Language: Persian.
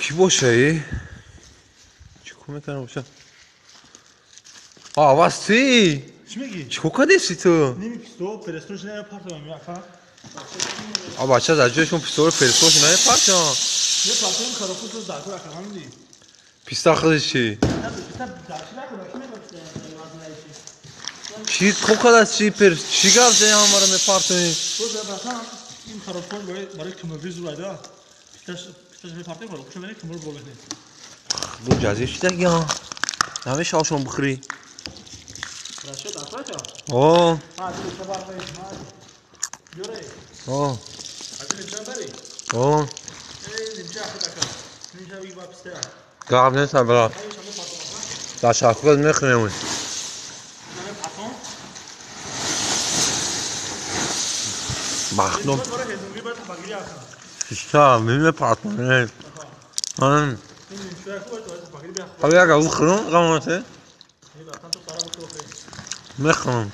کی باشه ای؟ چیکار میکنه باشه؟ واستی؟ چی میگی؟ چیکار کردی تو؟ نمی‌پیستو پرستوش نه پارتم میافا. بچه از جایشون پیستول پرستوش نه پارچان. یه پارتم کارافوت رو داغ کردم همین. پیستا خودش چی؟ چی کوکا دست چی پر چی گفته هم مرا میپارتونی؟ بود مثلا این کارافوت برای کمرویز رو داد. پیستاش میپارتم ولی خوشم نمیاد کمرو بوله. دو جزیره چی دیگه؟ نمیشه شاشون بخوری. راشه داخلش. آه. دیگه شبار باید بیاره. آه. دیگه بری. آه. نمیشه آخه دکتر. نمیشه بی با پیستا. قاب نیست برا. در شرکت میخونیم. مخنوم. پیستا میمه پارتمانه. حالا یک از اون خرون قامته؟ میخونم.